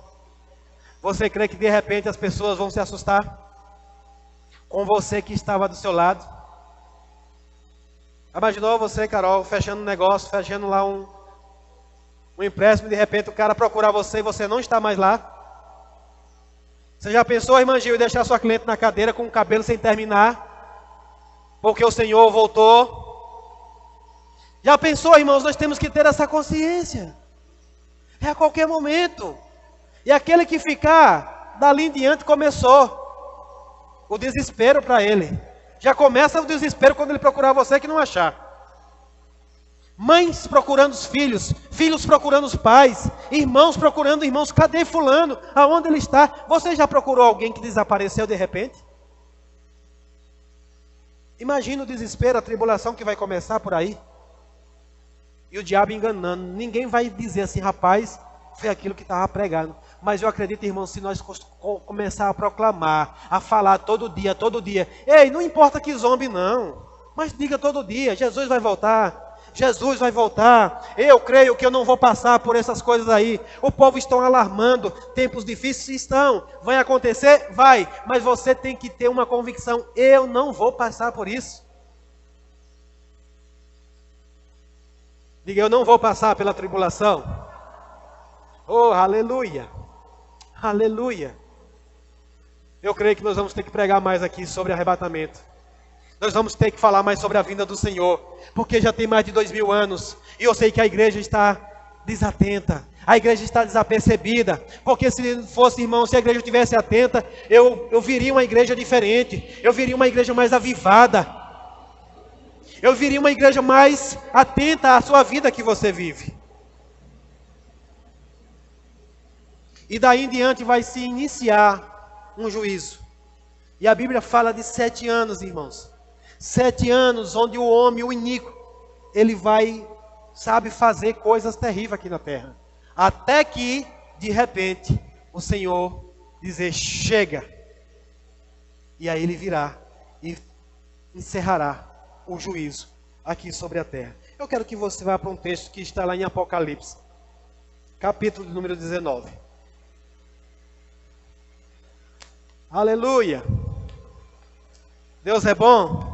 Você crê que de repente as pessoas vão se assustar com você que estava do seu lado? Imaginou você, Carol, fechando um negócio, fechando lá um empréstimo, de repente o cara procurar você e você não está mais lá? Você já pensou, irmã Gil, em deixar sua cliente na cadeira com o cabelo sem terminar? Porque o Senhor voltou? Já pensou, irmãos, nós temos que ter essa consciência. É a qualquer momento. E aquele que ficar, dali em diante começou o desespero para ele. Já começa o desespero quando ele procurar você que não achar. Mães procurando os filhos, filhos procurando os pais, irmãos procurando irmãos. Cadê fulano? Aonde ele está? Você já procurou alguém que desapareceu de repente? Imagina o desespero, a tribulação que vai começar por aí. E o diabo enganando. Ninguém vai dizer assim, rapaz, foi aquilo que estava pregando. Mas eu acredito, irmão, se nós começar a proclamar, a falar todo dia, ei, não importa que zombe não, mas diga todo dia, Jesus vai voltar. Jesus vai voltar. Eu creio que eu não vou passar por essas coisas aí. O povo está alarmando. Tempos difíceis estão. Vai acontecer? Vai. Mas você tem que ter uma convicção. Eu não vou passar por isso. Diga, eu não vou passar pela tribulação. Oh, aleluia. Aleluia. Eu creio que nós vamos ter que pregar mais aqui sobre arrebatamento. Nós vamos ter que falar mais sobre a vinda do Senhor, porque já tem mais de 2000 anos, e eu sei que a igreja está desatenta, a igreja está desapercebida, porque se fosse, irmão, se a igreja estivesse atenta, eu viria uma igreja diferente, eu viria uma igreja mais avivada, eu viria uma igreja mais atenta à sua vida que você vive. E daí em diante vai se iniciar um juízo, e a Bíblia fala de 7 anos, irmãos. 7 anos onde o homem, o iníquo, ele vai, sabe, fazer coisas terríveis aqui na terra. Até que, de repente, o Senhor dizer, chega. E aí ele virá e encerrará o juízo aqui sobre a terra. Eu quero que você vá para um texto que está lá em Apocalipse, capítulo número 19. Aleluia! Deus é bom.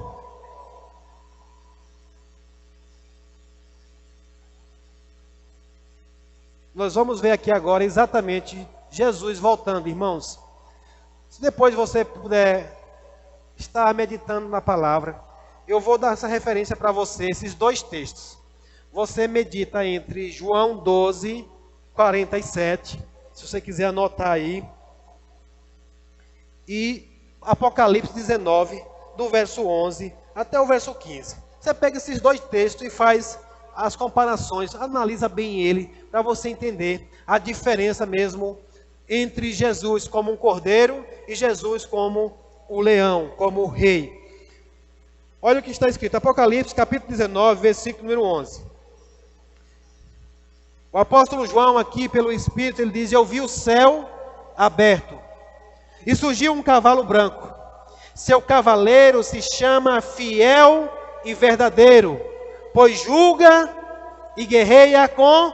Nós vamos ver aqui agora exatamente Jesus voltando, irmãos. Se depois você puder estar meditando na palavra, eu vou dar essa referência para você, esses dois textos. Você medita entre João 12, 47, se você quiser anotar aí, e Apocalipse 19, do verso 11 até o verso 15. Você pega esses dois textos e faz as comparações, analisa bem ele, para você entender a diferença mesmo entre Jesus como um cordeiro e Jesus como o leão, como o rei. Olha o que está escrito, Apocalipse capítulo 19, versículo número 11. O apóstolo João aqui, pelo Espírito, ele diz, eu vi o céu aberto, e surgiu um cavalo branco. Seu cavaleiro se chama Fiel e Verdadeiro, pois julga e guerreia com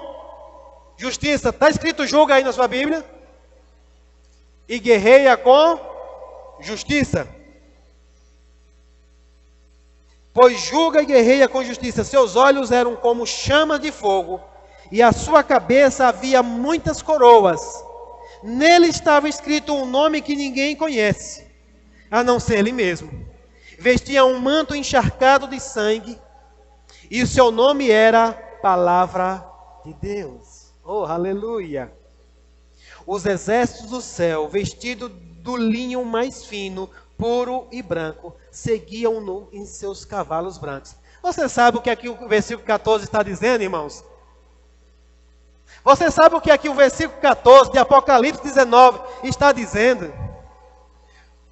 justiça. Está escrito julga aí na sua Bíblia? E guerreia com justiça. Pois julga e guerreia com justiça. Seus olhos eram como chamas de fogo, e a sua cabeça havia muitas coroas. Nele estava escrito um nome que ninguém conhece, a não ser ele mesmo. Vestia um manto encharcado de sangue, e o seu nome era Palavra de Deus. Oh, aleluia! Os exércitos do céu, vestidos do linho mais fino, puro e branco, seguiam-no em seus cavalos brancos. Você sabe o que aqui o versículo 14 está dizendo, irmãos? Você sabe o que aqui o versículo 14 de Apocalipse 19 está dizendo?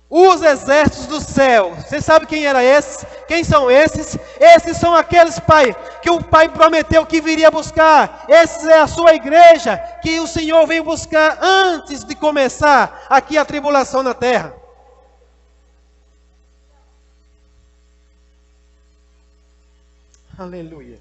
Os exércitos do céu. Você sabe quem era esses? Quem são esses? Esses são aqueles, Pai, que o Pai prometeu que viria buscar. Essa é a sua igreja, que o Senhor veio buscar antes de começar aqui a tribulação na terra. Aleluia.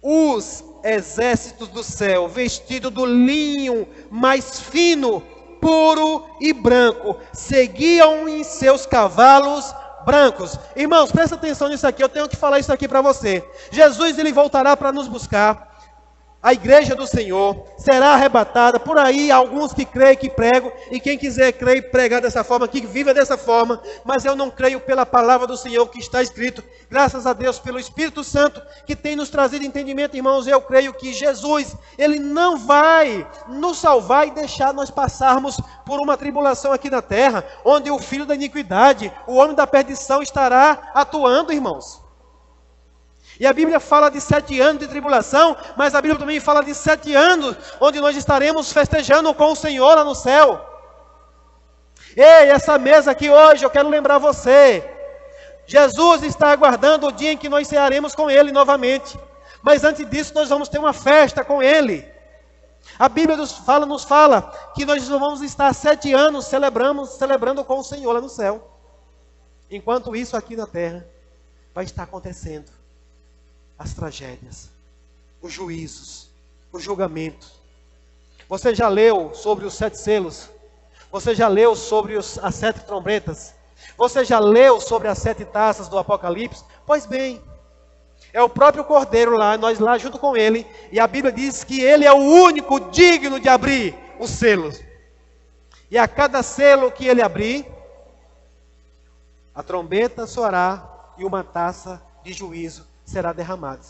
Os exércitos do céu, vestidos do linho mais fino, puro e branco, seguiam em seus cavalos brancos. Irmãos, presta atenção nisso aqui, eu tenho que falar isso aqui para você. Jesus, ele voltará para nos buscar. A igreja do Senhor será arrebatada. Por aí, alguns que creem, que pregam, e quem quiser crer e pregar dessa forma, que viva dessa forma, mas eu não creio pela palavra do Senhor que está escrito. Graças a Deus pelo Espírito Santo, que tem nos trazido entendimento, irmãos. Eu creio que Jesus, ele não vai nos salvar e deixar nós passarmos por uma tribulação aqui na terra, onde o filho da iniquidade, o homem da perdição, estará atuando, irmãos. E a Bíblia fala de 7 anos de tribulação, mas a Bíblia também fala de 7 anos, onde nós estaremos festejando com o Senhor lá no céu. Ei, essa mesa aqui hoje, eu quero lembrar você, Jesus está aguardando o dia em que nós cearemos com Ele novamente. Mas antes disso, nós vamos ter uma festa com Ele. A Bíblia nos fala que nós vamos estar 7 anos celebrando com o Senhor lá no céu. Enquanto isso aqui na terra vai estar acontecendo. As tragédias, os juízos, o julgamento. Você já leu sobre os 7 selos? Você já leu sobre as 7 trombetas? Você já leu sobre as 7 taças do Apocalipse? Pois bem, é o próprio Cordeiro lá, nós lá junto com ele, e a Bíblia diz que ele é o único digno de abrir os selos. E a cada selo que ele abrir, a trombeta soará e uma taça de juízo será derramada.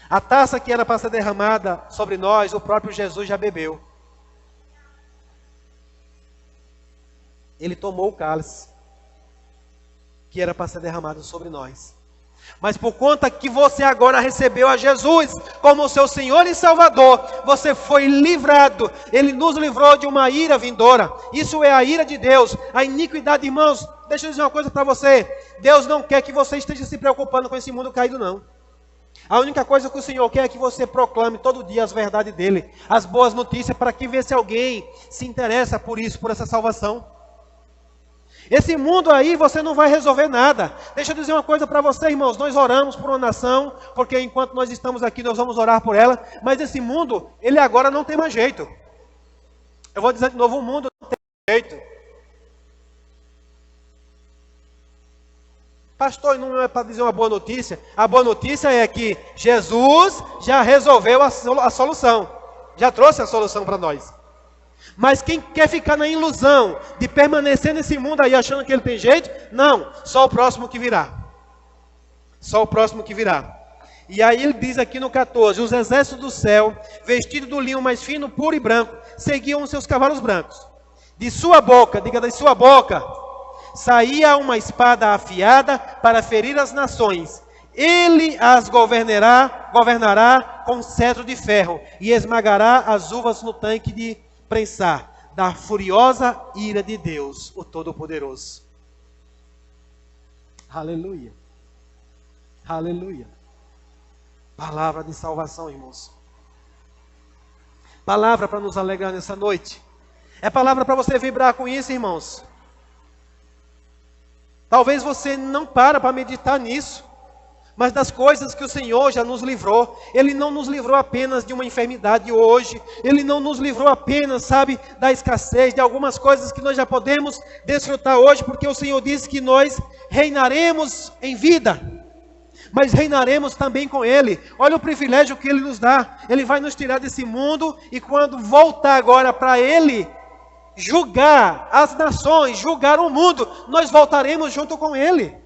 A taça que era para ser derramada sobre nós, o próprio Jesus já bebeu. Ele tomou o cálice que era para ser derramado sobre nós. Mas por conta que você agora recebeu a Jesus como seu Senhor e Salvador, você foi livrado. Ele nos livrou de uma ira vindoura. Isso é a ira de Deus. A iniquidade, irmãos, deixa eu dizer uma coisa para você. Deus não quer que você esteja se preocupando com esse mundo caído, não. A única coisa que o Senhor quer é que você proclame todo dia as verdades dele, as boas notícias, para que vê se alguém se interessa por isso, por essa salvação. Esse mundo aí você não vai resolver nada. Deixa eu dizer uma coisa para você, irmãos. Nós oramos por uma nação, porque enquanto nós estamos aqui, nós vamos orar por ela. Mas esse mundo, ele agora não tem mais jeito. Eu vou dizer de novo, o mundo não tem mais jeito. Pastor, não é para dizer uma boa notícia. A boa notícia é que Jesus já resolveu a solução. Já trouxe a solução para nós. Mas quem quer ficar na ilusão de permanecer nesse mundo aí achando que ele tem jeito, não, só o próximo que virá. Só o próximo que virá. E aí ele diz aqui no 14, os exércitos do céu, vestidos do linho mais fino, puro e branco, seguiam os seus cavalos brancos. De sua boca, diga de sua boca, saía uma espada afiada para ferir as nações. Ele as governará com cetro de ferro e esmagará as uvas no tanque de prensar da furiosa ira de Deus, o Todo-Poderoso. Aleluia. Aleluia. Palavra de salvação, irmãos. Palavra para nos alegrar nessa noite. É palavra para você vibrar com isso, irmãos. Talvez você não para meditar nisso. Mas das coisas que o Senhor já nos livrou. Ele não nos livrou apenas de uma enfermidade hoje. Ele não nos livrou apenas, sabe, da escassez, de algumas coisas que nós já podemos desfrutar hoje, porque o Senhor disse que nós reinaremos em vida, mas reinaremos também com Ele. Olha o privilégio que Ele nos dá. Ele vai nos tirar desse mundo, e quando voltar agora para Ele julgar as nações, julgar o mundo, nós voltaremos junto com Ele.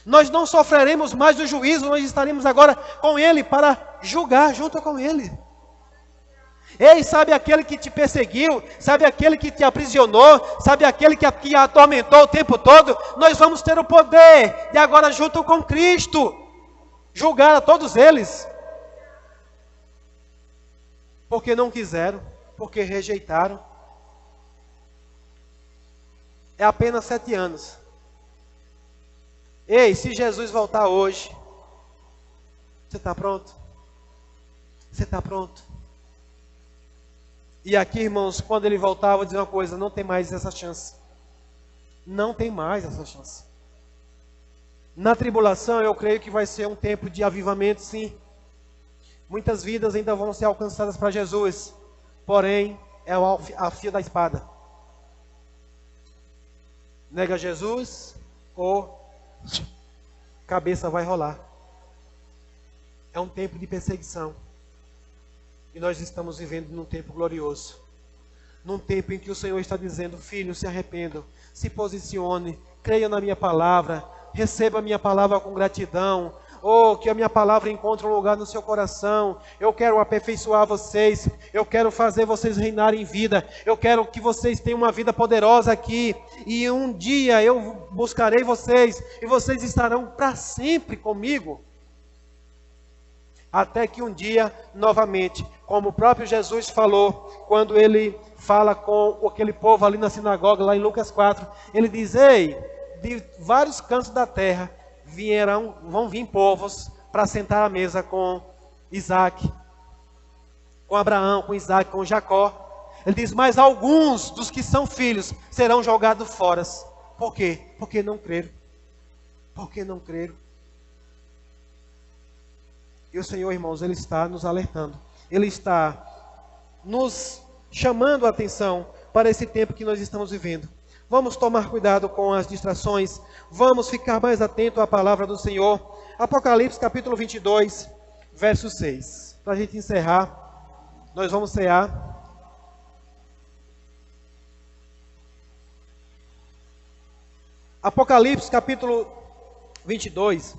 Nós não sofreremos mais o juízo, nós estaremos agora com Ele para julgar junto com Ele. Ei, sabe aquele que te perseguiu, sabe aquele que te aprisionou, sabe aquele que atormentou o tempo todo? Nós vamos ter o poder de agora junto com Cristo julgar a todos eles. Porque não quiseram, porque rejeitaram. É apenas 7 anos. Ei, se Jesus voltar hoje, você está pronto? Você está pronto? E aqui, irmãos, quando Ele voltar, eu vou dizer uma coisa, não tem mais essa chance. Não tem mais essa chance. Na tribulação, eu creio que vai ser um tempo de avivamento, sim. Muitas vidas ainda vão ser alcançadas para Jesus. Porém, é a fio da espada. Nega Jesus ou cabeça vai rolar. É um tempo de perseguição. E nós estamos vivendo num tempo glorioso. Num tempo em que o Senhor está dizendo: filho, se arrependam, se posicione, creia na minha palavra, receba a minha palavra com gratidão. Oh, que a minha palavra encontre um lugar no seu coração. Eu quero aperfeiçoar vocês. Eu quero fazer vocês reinarem em vida. Eu quero que vocês tenham uma vida poderosa aqui. E um dia eu buscarei vocês. E vocês estarão para sempre comigo. Até que um dia, novamente, como o próprio Jesus falou, quando Ele fala com aquele povo ali na sinagoga, lá em Lucas 4. Ele diz: ei, de vários cantos da terra vão vir povos para sentar à mesa com Isaac, com Abraão, com Isaac, com Jacó. Ele diz: mas alguns dos que são filhos serão jogados fora. Por quê? Porque não creram. Porque não creram. E o Senhor, irmãos, Ele está nos alertando. Ele está nos chamando a atenção para esse tempo que nós estamos vivendo. Vamos tomar cuidado com as distrações. Vamos ficar mais atento à palavra do Senhor. Apocalipse capítulo 22, verso 6. Para a gente encerrar, nós vamos cear. Apocalipse capítulo 22,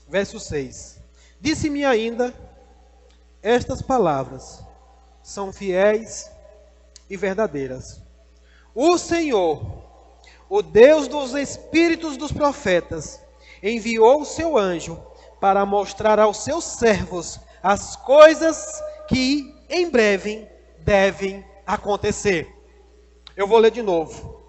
verso 6. Disse-me ainda: estas palavras são fiéis e verdadeiras. O Senhor, o Deus dos espíritos dos profetas, enviou o seu anjo para mostrar aos seus servos as coisas que em breve devem acontecer. Eu vou ler de novo.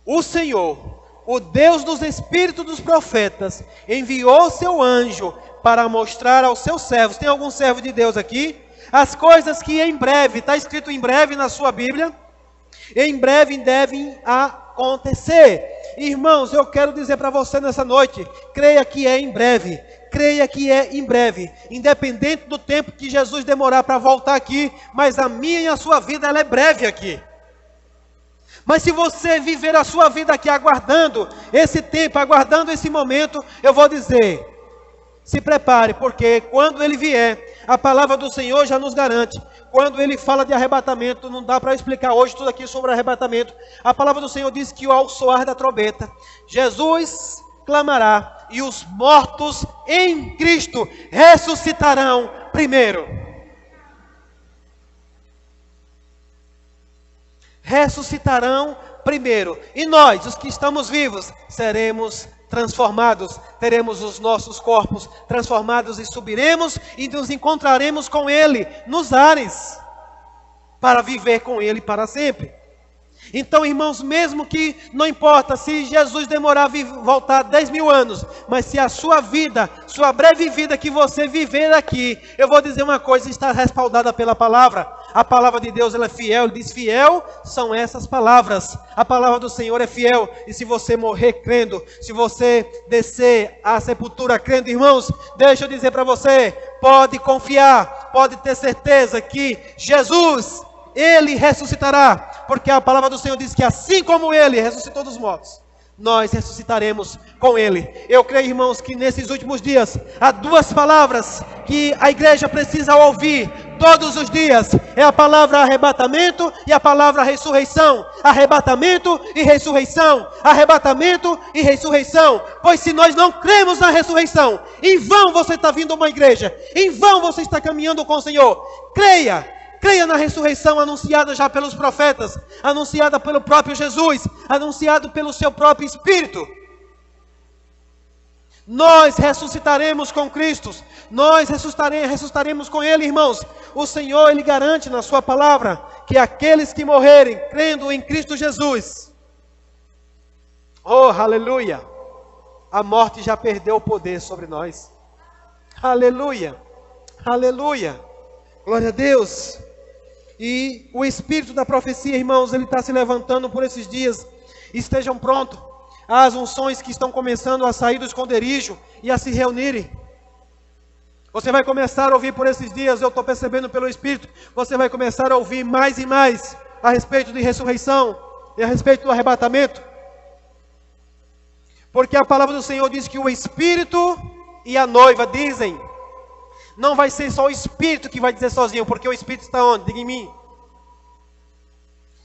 O Senhor, o Deus dos espíritos dos profetas, enviou seu anjo para mostrar aos seus servos. Tem algum servo de Deus aqui? As coisas que em breve, está escrito em breve na sua Bíblia, em breve devem acontecer. Irmãos, eu quero dizer para você nessa noite, creia que é em breve. Creia que é em breve, independente do tempo que Jesus demorar para voltar aqui, mas a minha e a sua vida ela é breve aqui. Mas se você viver a sua vida aqui aguardando esse tempo, aguardando esse momento, eu vou dizer, se prepare, porque quando ele vier, a palavra do Senhor já nos garante. Quando ele fala de arrebatamento, não dá para explicar hoje tudo aqui sobre arrebatamento. A palavra do Senhor diz que ao soar da trombeta, Jesus clamará e os mortos em Cristo ressuscitarão primeiro. Ressuscitarão primeiro. E nós, os que estamos vivos, seremos transformados. Teremos os nossos corpos transformados e subiremos e nos encontraremos com Ele nos ares para viver com Ele para sempre. Então, irmãos, mesmo que não importa se Jesus demorar a voltar 10 mil anos, mas se a sua vida, sua breve vida que você viver aqui, eu vou dizer uma coisa, está respaldada pela palavra. A palavra de Deus ela é fiel, ele diz fiel são essas palavras. A palavra do Senhor é fiel, e se você morrer crendo, se você descer à sepultura crendo, irmãos, deixa eu dizer para você, pode confiar, pode ter certeza que Jesus, Ele ressuscitará. Porque a palavra do Senhor diz que assim como Ele ressuscitou dos mortos, nós ressuscitaremos com Ele. Eu creio, irmãos, que nesses últimos dias, há duas palavras que a igreja precisa ouvir todos os dias. É a palavra arrebatamento e a palavra ressurreição. Arrebatamento e ressurreição. Arrebatamento e ressurreição. Pois se nós não cremos na ressurreição, em vão você está vindo a uma igreja. Em vão você está caminhando com o Senhor. Creia. Creia na ressurreição anunciada já pelos profetas, anunciada pelo próprio Jesus, anunciado pelo seu próprio Espírito. Nós ressuscitaremos com Cristo, nós ressuscitaremos com Ele, irmãos. O Senhor, Ele garante na sua palavra que aqueles que morrerem crendo em Cristo Jesus, oh, aleluia, a morte já perdeu o poder sobre nós. Aleluia, aleluia, glória a Deus. E o espírito da profecia, irmãos, ele está se levantando por esses dias. Estejam prontos. As unções que estão começando a sair do esconderijo e a se reunirem. Você vai começar a ouvir por esses dias, eu estou percebendo pelo Espírito, você vai começar a ouvir mais e mais a respeito de ressurreição e a respeito do arrebatamento. Porque a palavra do Senhor diz que o Espírito e a noiva dizem. Não vai ser só o Espírito que vai dizer sozinho, porque o Espírito está onde? Diga em mim.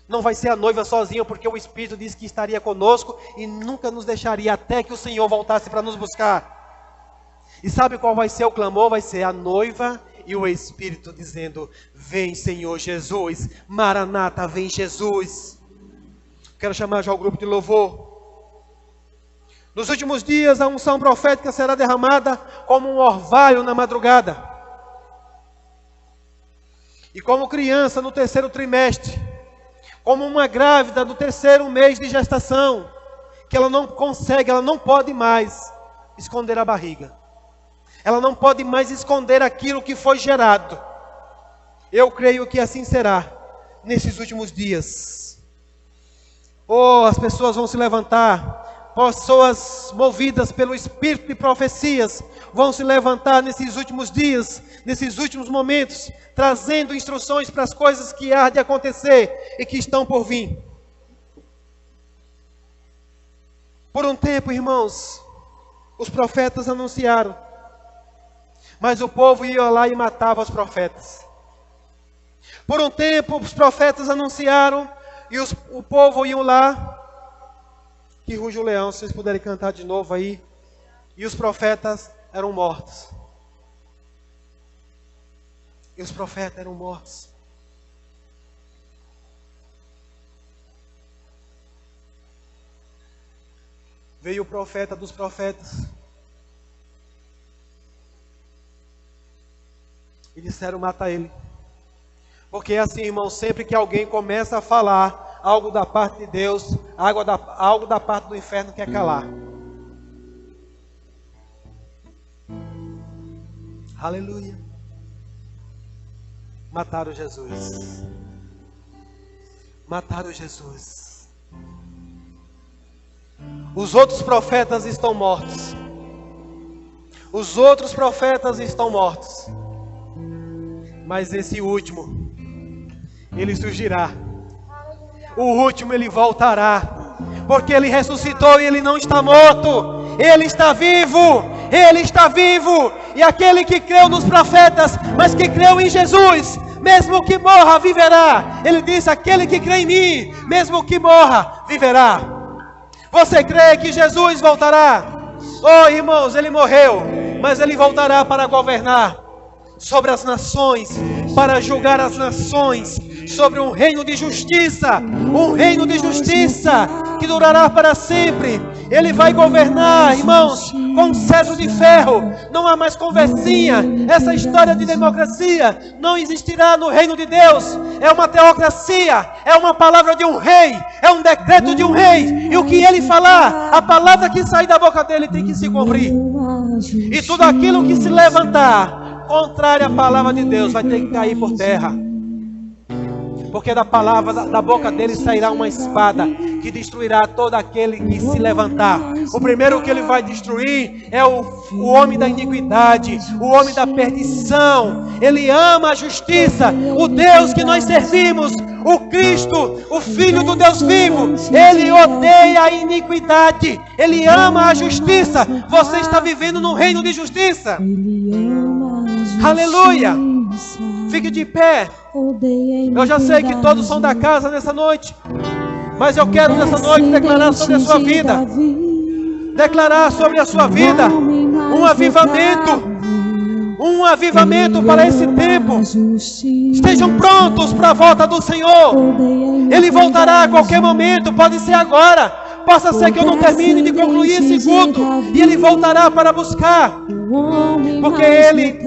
Não vai ser a noiva sozinha, porque o Espírito disse que estaria conosco e nunca nos deixaria até que o Senhor voltasse para nos buscar. E sabe qual vai ser o clamor? Vai ser a noiva e o Espírito dizendo, vem Senhor Jesus, Maranata, vem Jesus. Quero chamar já o grupo de louvor. Nos últimos dias, a unção profética será derramada como um orvalho na madrugada. E como criança no terceiro trimestre, como uma grávida no terceiro mês de gestação, que ela não consegue, ela não pode mais esconder a barriga. Ela não pode mais esconder aquilo que foi gerado. Eu creio que assim será nesses últimos dias. Oh, as pessoas vão se levantar. Pessoas movidas pelo espírito de profecias vão se levantar nesses últimos dias, nesses últimos momentos, trazendo instruções para as coisas que há de acontecer e que estão por vir. Por um tempo, irmãos, os profetas anunciaram, mas o povo ia lá e matava os profetas. Por um tempo, os profetas anunciaram e o povo ia lá. Que ruge o leão, se vocês puderem cantar de novo aí. E os profetas eram mortos. E os profetas eram mortos. Veio o profeta dos profetas. E disseram: mata ele. Porque assim, irmão, sempre que alguém começa a falar algo da parte de Deus, algo da parte do inferno quer calar. Aleluia. Mataram Jesus. Mataram Jesus. Os outros profetas estão mortos. Os outros profetas estão mortos. Mas esse último, ele surgirá. O último, ele voltará. Porque ele ressuscitou e ele não está morto. Ele está vivo. Ele está vivo. E aquele que creu nos profetas, mas que creu em Jesus, mesmo que morra, viverá. Ele disse: aquele que crê em mim, mesmo que morra, viverá. Você crê que Jesus voltará? Oh, irmãos, ele morreu, mas ele voltará para governar sobre as nações, para julgar as nações, sobre um reino de justiça, que durará para sempre. Ele vai governar, irmãos, com um cetro de ferro. Não há mais conversinha. Essa história de democracia não existirá no reino de Deus. É uma teocracia, é uma palavra de um rei, é um decreto de um rei. E o que ele falar, a palavra que sair da boca dele tem que se cumprir. E tudo aquilo que se levantar contrário à palavra de Deus vai ter que cair por terra. Porque da boca dele sairá uma espada que destruirá todo aquele que se levantar. O primeiro que ele vai destruir é o homem da iniquidade, o homem da perdição. Ele ama a justiça. O Deus que nós servimos, o Cristo, o Filho do Deus vivo, ele odeia a iniquidade. Ele ama a justiça. Você está vivendo num reino de justiça. Aleluia. Fique de pé. Eu já sei que todos são da casa nessa noite, mas eu quero nessa noite declarar sobre a sua vida. Declarar sobre a sua vida um avivamento para esse tempo. Estejam prontos para a volta do Senhor. Ele voltará a qualquer momento, pode ser agora. Possa ser que eu não termine de concluir esse culto e ele voltará para buscar. Porque ele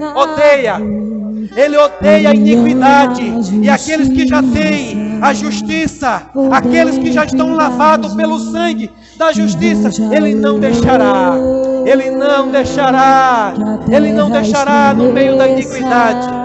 odeia a iniquidade. E aqueles que já têm a justiça, aqueles que já estão lavados pelo sangue da justiça, ele não deixará. Ele não deixará no meio da iniquidade.